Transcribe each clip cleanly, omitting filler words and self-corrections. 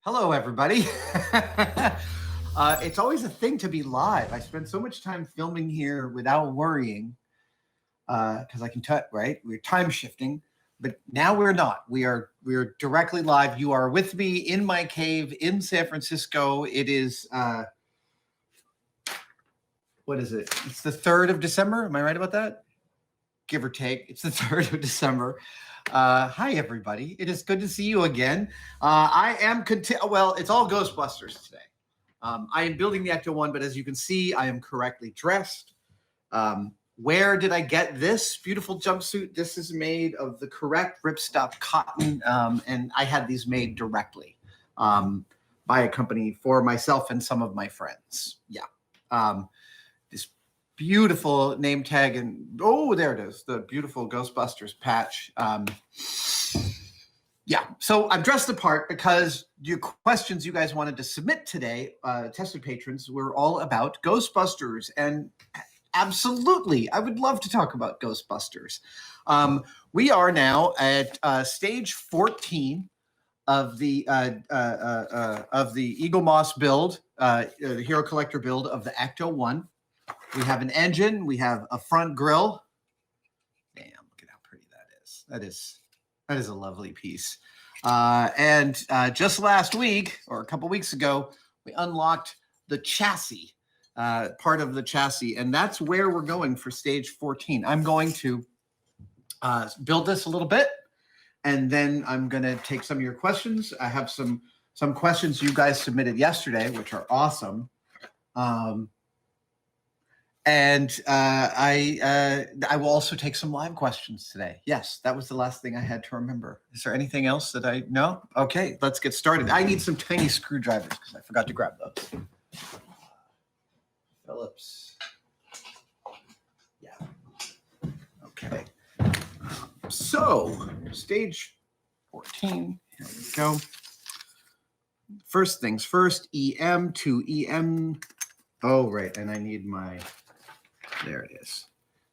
Hello, everybody. It's always a thing to be live. I spend so much time filming here without worrying because I can tell, right? We're time shifting, but now we're not. We're directly live. You are with me in my cave in San Francisco. It is what is it? It's the 3rd of December. Am I right about that? Give or take. It's the 3rd of December. Hi, everybody. It is good to see you again. I am well, it's all Ghostbusters today. I am building the Ecto-1, but as you can see, I am correctly dressed. Where did I get this beautiful jumpsuit? This is made of the correct ripstop cotton, and I had these made directly by a company for myself and some of my friends. Yeah. This beautiful name tag, and oh, there it is, the beautiful Ghostbusters patch. Yeah, so I'm dressed the part because your questions you guys wanted to submit today, tested patrons, were all about Ghostbusters, and absolutely, I would love to talk about Ghostbusters. We are now at stage 14 of the Eagle Moss build, the Hero Collector build of the Ecto-1. We have an engine. We have a front grille. Damn, look at how pretty that is. That is a lovely piece. And just last week, or a couple weeks ago, we unlocked the chassis, part of the chassis, and that's where we're going for stage 14. I'm going to build this a little bit, and then I'm going to take some of your questions. I have some questions you guys submitted yesterday, which are awesome. And I will also take some live questions today. Yes, that was the last thing I had to remember. Is there anything else that I know? Okay, let's get started. I need some tiny screwdrivers because I forgot to grab those. Phillips. Yeah. Okay. So, stage 14. Here we go. First things first, EM to EM. Oh, right, and I need my... There it is.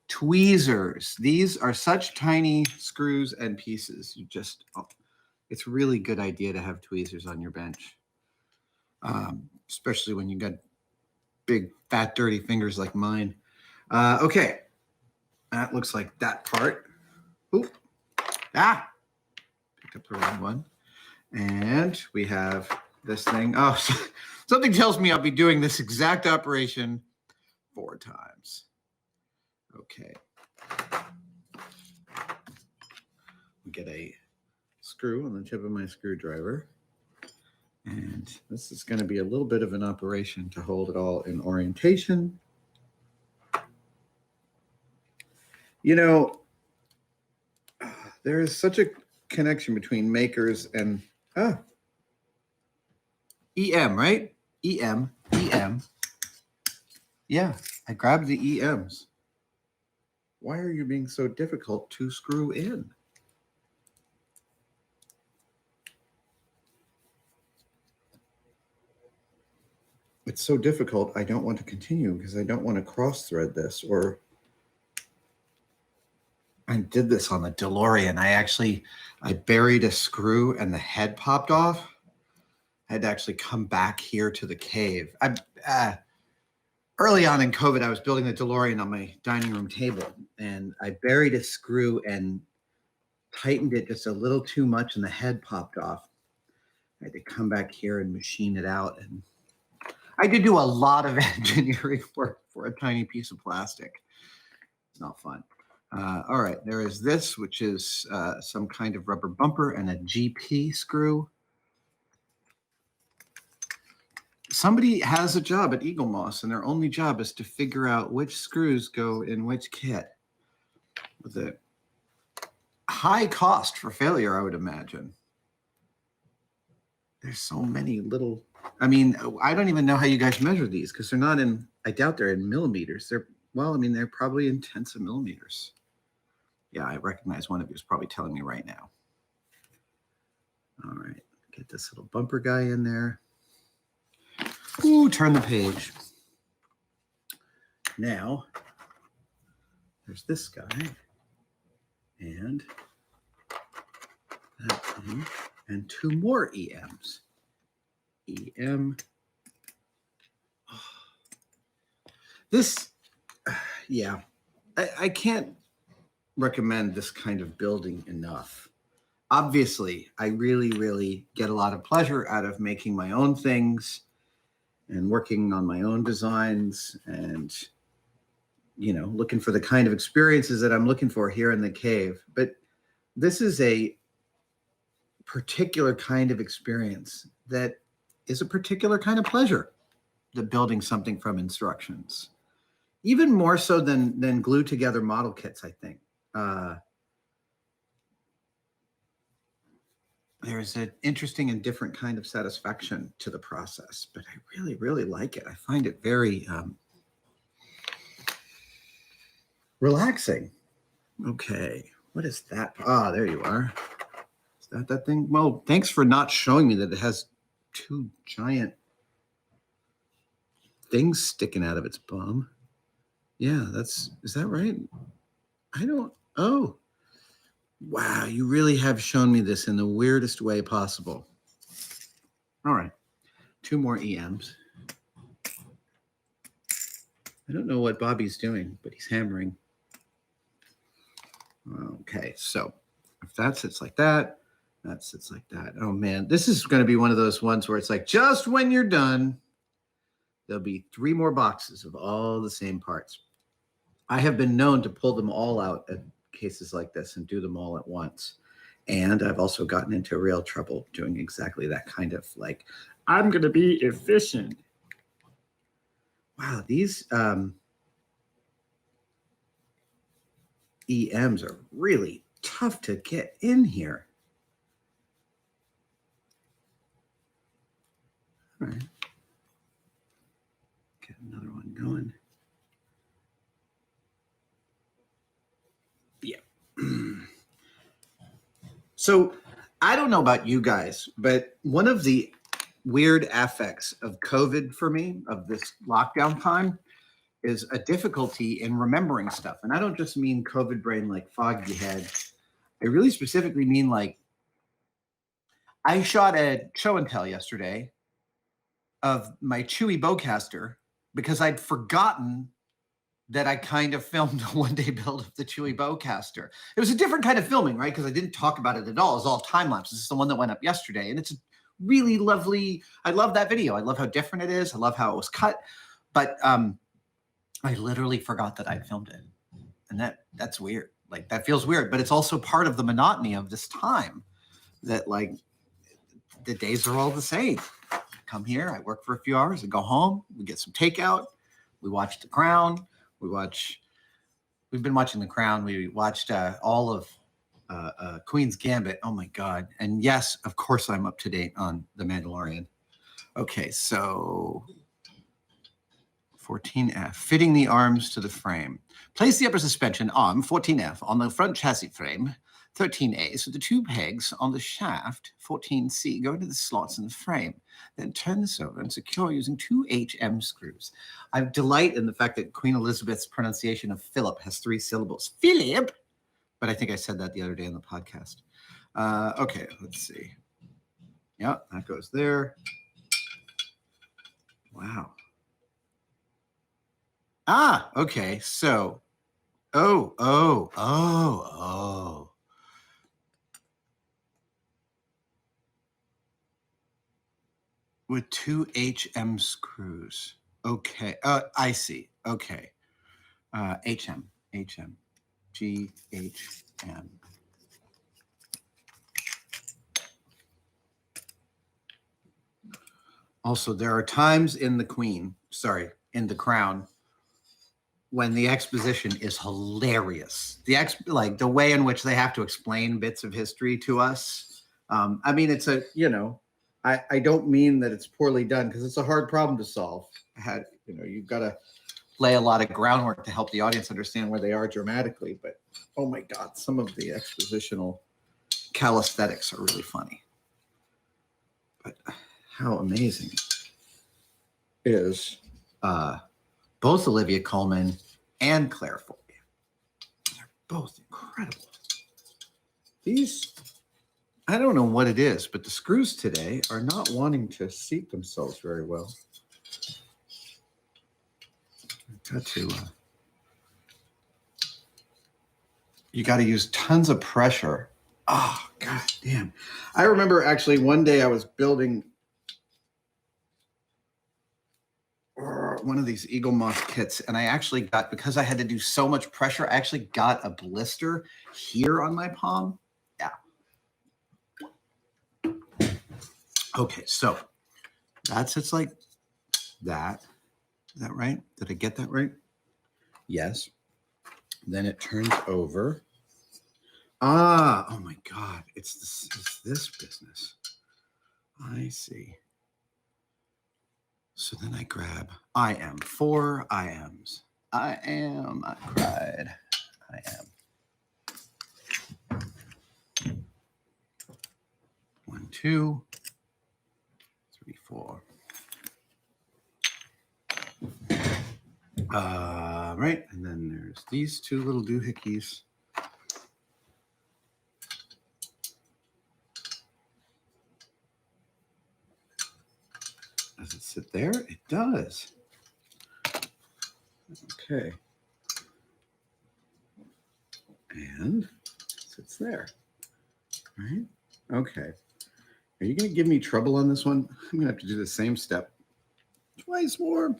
Tweezers. These are such tiny screws and pieces. It's a really good idea to have tweezers on your bench, especially when you got big, fat, dirty fingers like mine. Okay, that looks like that part. Oop. Picked up the wrong one. And we have this thing. Oh, something tells me I'll be doing this exact operation 4 times. Okay. We get a screw on the tip of my screwdriver. And this is going to be a little bit of an operation to hold it all in orientation. You know, there is such a connection between makers and EM, right? EM. Yeah, I grabbed the EMs. Why are you being so difficult to screw in? It's so difficult, I don't want to continue because I don't want to cross-thread this. Or I did this on the DeLorean. I buried a screw and the head popped off. I had to actually come back here to the cave. Early on in COVID, I was building the DeLorean on my dining room table, and I buried a screw and tightened it just a little too much, and the head popped off. I had to come back here and machine it out. And I did do a lot of engineering work for a tiny piece of plastic. It's not fun. All right, there is this, which is some kind of rubber bumper and a GP screw. Somebody has a job at Eagle Moss, and their only job is to figure out which screws go in which kit. With a high cost for failure, I would imagine. There's so many little... I mean, I don't even know how you guys measure these because they're not in... I doubt they're in millimeters. They're probably in tenths of millimeters. Yeah, I recognize one of you is probably telling me right now. All right, get this little bumper guy in there. Ooh, turn the page. Now, there's this guy, and that thing, and 2 more EMs. am. This, yeah, I can't recommend this kind of building enough. Obviously, I really, really get a lot of pleasure out of making my own things and working on my own designs and, you know, looking for the kind of experiences that I'm looking for here in the cave. But this is a particular kind of experience that is a particular kind of pleasure, the building something from instructions, even more so than glue together model kits, I think. There's an interesting and different kind of satisfaction to the process, but I really, really like it. I find it very relaxing. Okay, what is that? Ah, there you are. Is that thing? Well, thanks for not showing me that it has two giant things sticking out of its bum. Yeah, is that right? Oh. Wow, you really have shown me this in the weirdest way possible. All right, 2 more EMs. I don't know what Bobby's doing, but he's hammering. Okay, so if that sits like that, that sits like that. Oh man, this is going to be one of those ones where it's like, just when you're done, there'll be 3 more boxes of all the same parts. I have been known to pull them all out at cases like this and do them all at once. And I've also gotten into real trouble doing exactly that kind of like, I'm going to be efficient. Wow, these EMs are really tough to get in here. All right. Get another one going. Yeah. So I don't know about you guys, but one of the weird affects of COVID for me, of this lockdown time, is a difficulty in remembering stuff. And I don't just mean COVID brain like foggy head. I really specifically mean like, I shot a show and tell yesterday of my Chewy bowcaster because I'd forgotten that I kind of filmed a 1-day build of the Chewy bowcaster. It was a different kind of filming, right? Because I didn't talk about it at all. It was all time lapse. This is the one that went up yesterday. And it's really lovely. I love that video. I love how different it is. I love how it was cut. But I literally forgot that I'd filmed it. And that's weird. Like, that feels weird. But it's also part of the monotony of this time that, like, the days are all the same. I come here, I work for a few hours, I go home, we get some takeout, we watch The Crown. We've been watching The Crown. We watched all of Queen's Gambit. Oh my God. And yes, of course I'm up to date on The Mandalorian. Okay, so 14F, fitting the arms to the frame. Place the upper suspension arm, 14F, on the front chassis frame, 13A, so the 2 pegs on the shaft, 14C, go into the slots in the frame. Then turn this over and secure using 2 HM screws. I delight in the fact that Queen Elizabeth's pronunciation of Philip has 3 syllables. Philip! But I think I said that the other day on the podcast. Okay, let's see. Yeah, that goes there. Wow. Ah, okay, so, oh. With 2 HM screws. Okay, I see, okay. HM, GHM. Also, there are times in The Crown, when the exposition is hilarious. The way in which they have to explain bits of history to us. I mean, it's I don't mean that it's poorly done because it's a hard problem to solve. You've got to lay a lot of groundwork to help the audience understand where they are dramatically. But oh my God, some of the expositional calisthenics are really funny. But how amazing is both Olivia Colman and Claire Foy. They're both incredible. These I don't know what it is, but the screws today are not wanting to seat themselves very well. I've got to, you got to use tons of pressure. Oh, God damn. I remember actually one day I was building one of these Eagle Moss kits, and I actually got, because I had to do so much pressure, I actually got a blister here on my palm. Yeah. Okay, so that sits like that. Is that right? Did I get that right? Yes. Then it turns over. Ah, oh my God. It's this business. I see. So then I grab, I am 4 IMs. I cried. I am. 1, 2, 3, 4. Right, and then there's these 2 little doohickeys. Does it sit there? It does. Okay. And it sits there. Right? Okay. Are you going to give me trouble on this one? I'm going to have to do the same step twice more.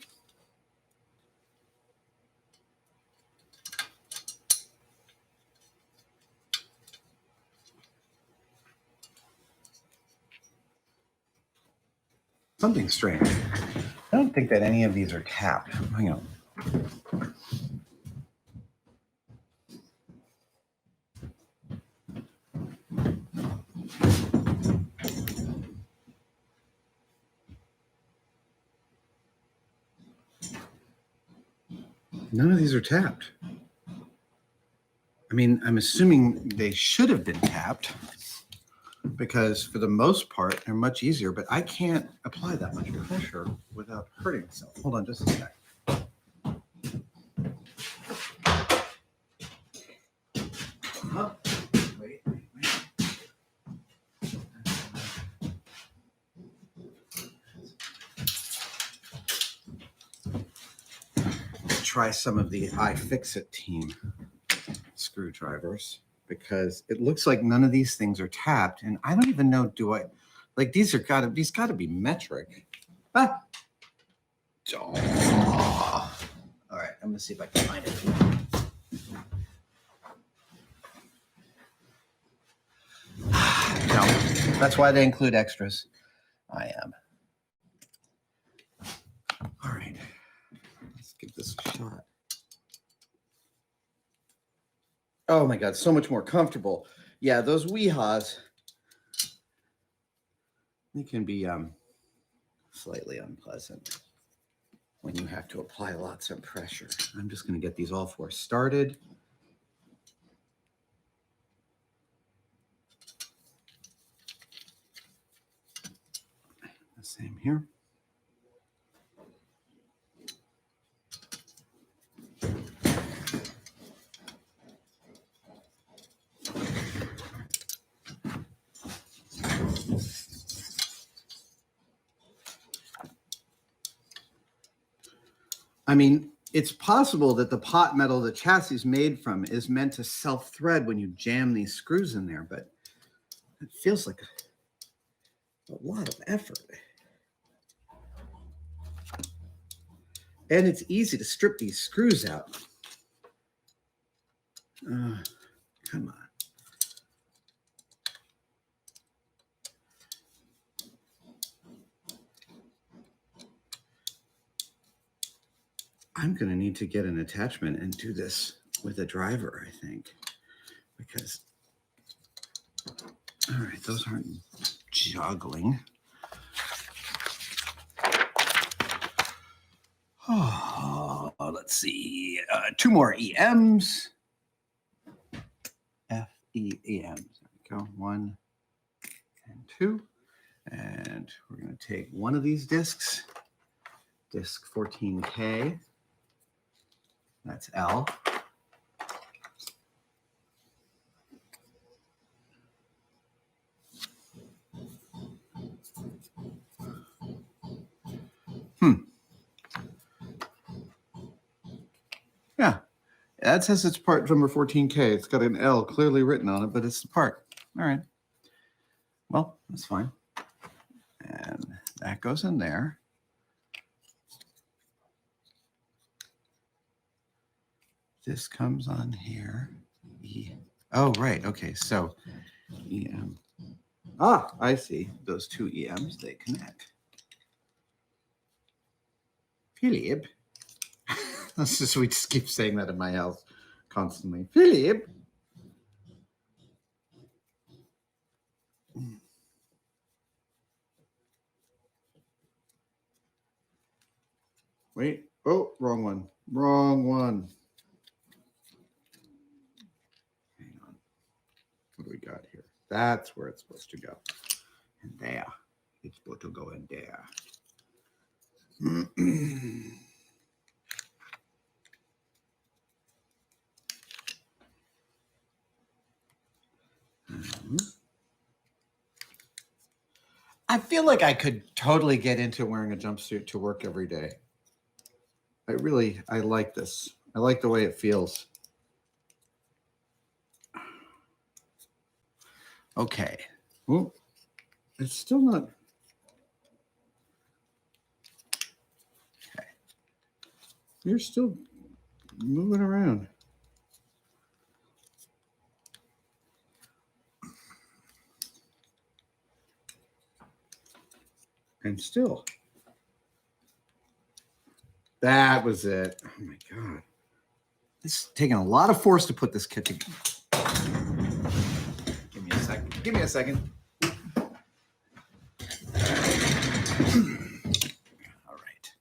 Something strange. I don't think that any of these are tapped. Hang on. None of these are tapped. I mean, I'm assuming they should have been tapped because for the most part, they're much easier, but I can't apply that much pressure without hurting myself. Hold on just a sec. Huh? Wait. Try some of the iFixit team screwdrivers because it looks like none of these things are tapped, and I don't even know. Do I like these? Got to be metric. Ah. Oh. All right, I'm gonna see if I can find it. No, that's why they include extras. I am. All right, let's give this a shot. Oh my God, so much more comfortable. Yeah, those Weehaws, they can be slightly unpleasant when you have to apply lots of pressure. I'm just going to get these all 4 started. The same here. I mean, it's possible that the pot metal the chassis is made from is meant to self-thread when you jam these screws in there, but it feels like a lot of effort. And it's easy to strip these screws out. Come on. I'm going to need to get an attachment and do this with a driver, I think, because, all right, those aren't juggling. Oh, let's see. 2 more EMs. FEEMs. There we go. 1 and 2. And we're going to take one of these discs, disc 14K. That's L. Yeah, that says it's part number 14K. It's got an L clearly written on it, but it's the part. All right. Well, that's fine. And that goes in there. This comes on here. Oh, right. Okay. So, EM. Ah, I see. Those two EMs, they connect. Philip. That's just, we just keep saying that in my house constantly. Philip. Wait. Oh, wrong one. Wrong one. Hang on. What do we got here? That's where it's supposed to go. And there. It's supposed to go in there. I feel like I could totally get into wearing a jumpsuit to work every day. I like this. I like the way it feels. Okay. Well, it's still not. Okay. You're still moving around. And still. That was it. Oh my God. It's taking a lot of force to put this kit together. Give me a second. Give me a second. All right.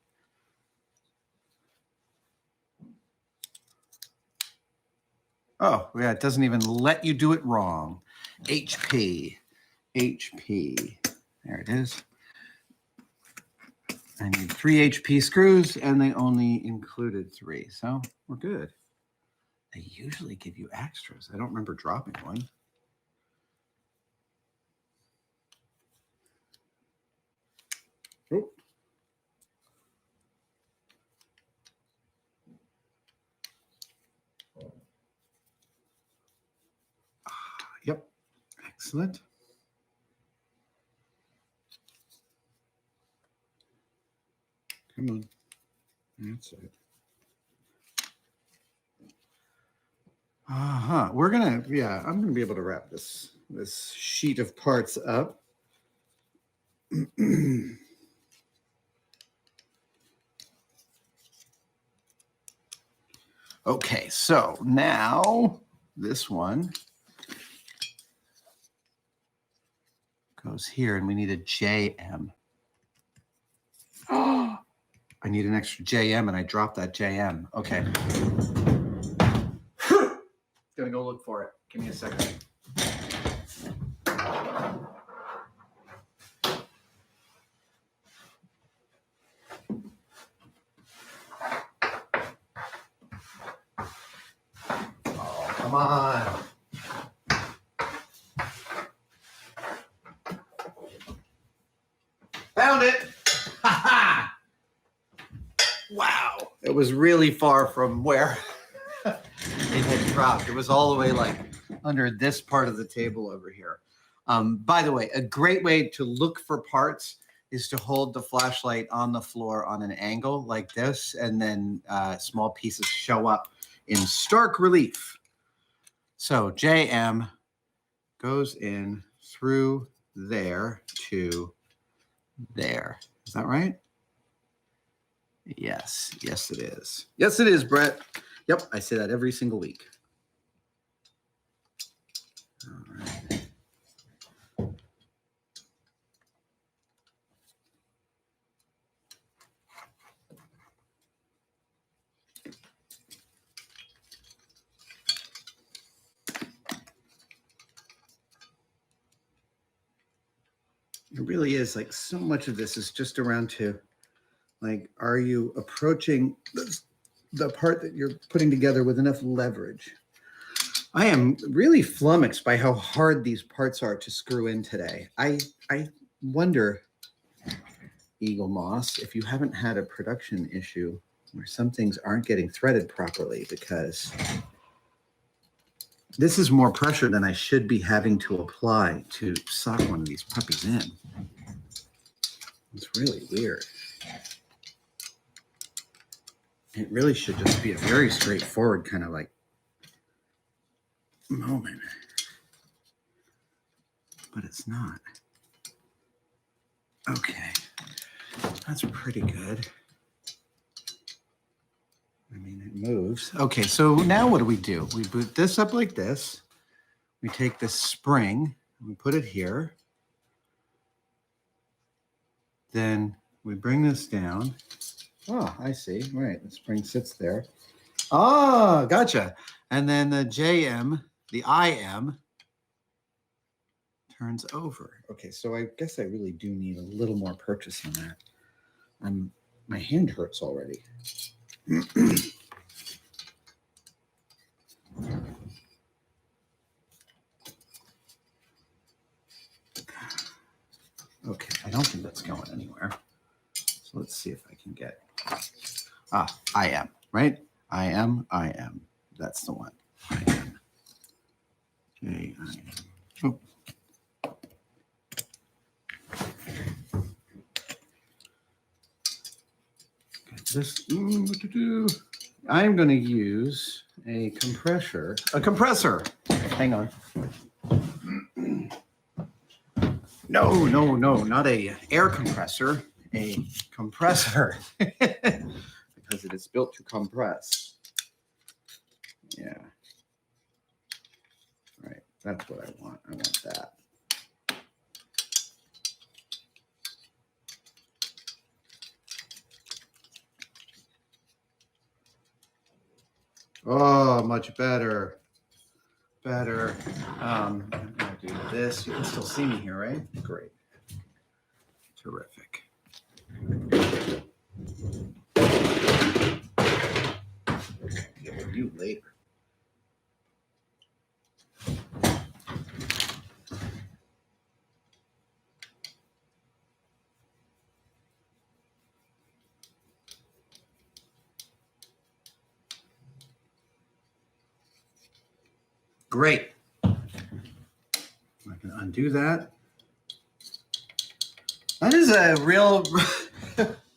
Oh, yeah, it doesn't even let you do it wrong. HP. There it is. I need 3 HP screws, and they only included 3, so we're good. They usually give you extras. I don't remember dropping one. Oh. Yep. Excellent. Come on. That's it. We're gonna, I'm gonna be able to wrap this sheet of parts up. Okay, so now this one goes here, and we need a JM. Oh, I need an extra JM, and I dropped that JM. Okay. Gonna go look for it. Give me a second. Oh, come on. Found it. Wow. It was really far from where it had dropped. It was all the way like under this part of the table over here. By the way, a great way to look for parts is to hold the flashlight on the floor on an angle like this, and then small pieces show up in stark relief. So JM goes in through there to there. Is that right? Yes. Yes, it is. Yes, it is, Brett. Yep, I say that every single week. All right. It really is like so much of this is just around to like, are you approaching the part that you're putting together with enough leverage? I am really flummoxed by how hard these parts are to screw in today. I wonder eagle moss if you haven't had a production issue where some things aren't getting threaded properly, because this is more pressure than I should be having to apply to sock one of these puppies in. It's really weird. It really should just be a very straightforward kind of like moment. But it's not. Okay. That's pretty good. I mean, it moves. Okay, so now what do? We boot this up like this. We take this spring, and we put it here. Then we bring this down. Oh, I see. Right, the spring sits there. Oh, gotcha. And then the JM, the IM, turns over. Okay, so I guess I really do need a little more purchase on that. My hand hurts already. Okay, I don't think that's going anywhere. So let's see if I can get. I am, right? I am. That's the one. I am. J-I-M. Oh. This, what to do? I'm going to use a compressor. A compressor. Hang on. No, not a air compressor. A compressor, because it is built to compress. Yeah. Right. That's what I want. I want that. Oh, much better. Better. I'm going to do this. You can still see me here, right? Great. Terrific. Get with you later. Great. I can undo that. That is a real,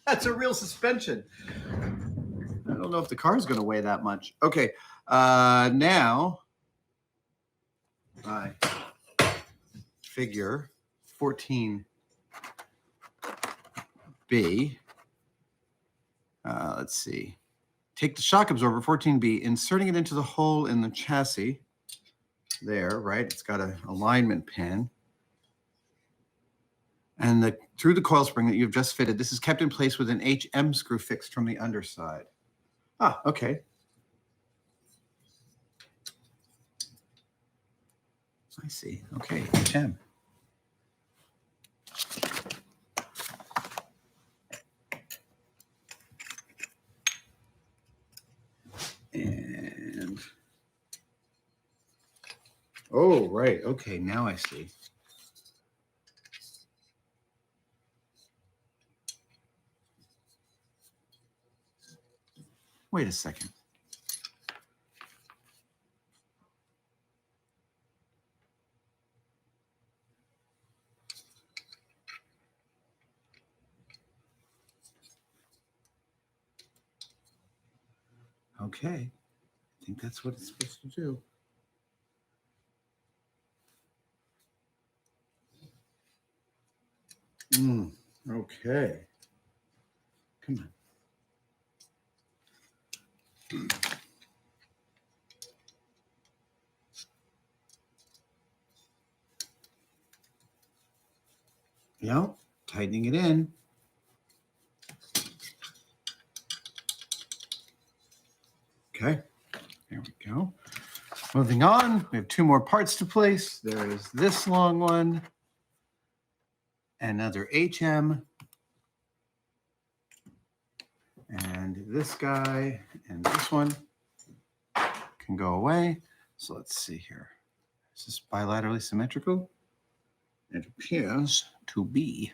that's a real suspension. I don't know if the car is going to weigh that much. Okay, now I figure 14B. Let's see. Take the shock absorber, 14B, inserting it into the hole in the chassis. There, right? It's got an alignment pin. And through the coil spring that you've just fitted, this is kept in place with an HM screw fixed from the underside. Ah, okay. I see. Okay, HM. And, oh, right. Okay, now I see. Wait a second. Okay. I think that's what it's supposed to do. Okay. Come on. Yep, tightening it in. Okay, there we go. Moving on, we have two more parts to place. There is this long one, another HM, and this guy, and this one can go away. So let's see here. Is this bilaterally symmetrical? It appears to be.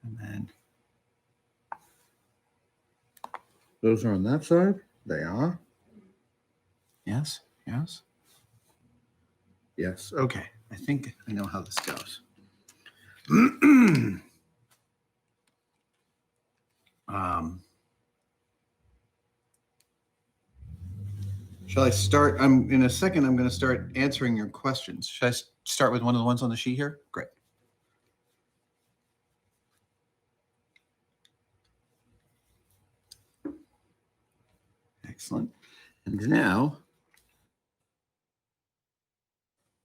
And then those are on that side. They are. Yes, yes. Yes, okay. I think I know how this goes. Shall I start? In a second, I'm going to start answering your questions. Should I start with one of the ones on the sheet here? Great. Excellent. And now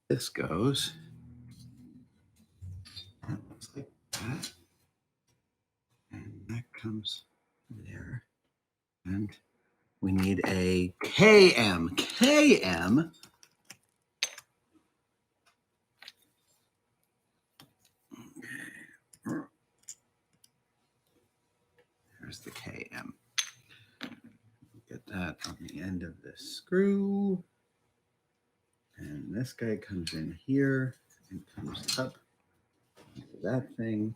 this goes. That looks like that. And that comes there. And we need a KM. KM. Okay. There's the KM. Get that on the end of this screw. And this guy comes in here and comes up into that thing.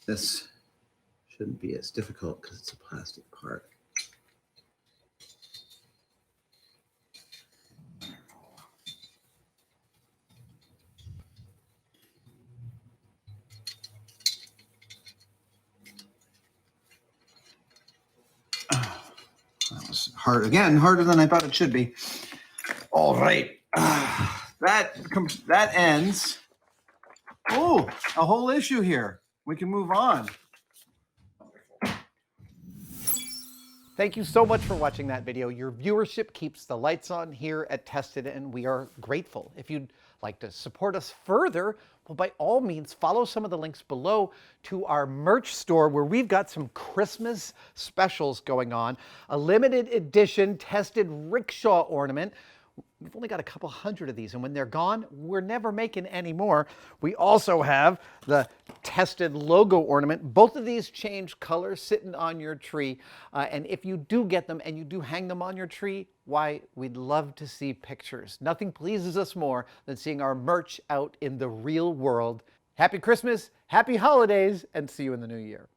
This shouldn't be as difficult because it's a plastic part. That was hard again, harder than I thought it should be. All right, that ends. Oh, a whole issue here. We can move on. Thank you so much for watching that video. Your viewership keeps the lights on here at Tested, and we are grateful. If you'd like to support us further, well, by all means, follow some of the links below to our merch store where we've got some Christmas specials going on. A limited edition Tested rickshaw ornament. We've only got a couple hundred of these, and when they're gone, we're never making any more. We also have the Tested logo ornament. Both of these change colors sitting on your tree, and if you do get them and you do hang them on your tree, why, we'd love to see pictures. Nothing pleases us more than seeing our merch out in the real world. Happy Christmas, happy holidays, and see you in the new year.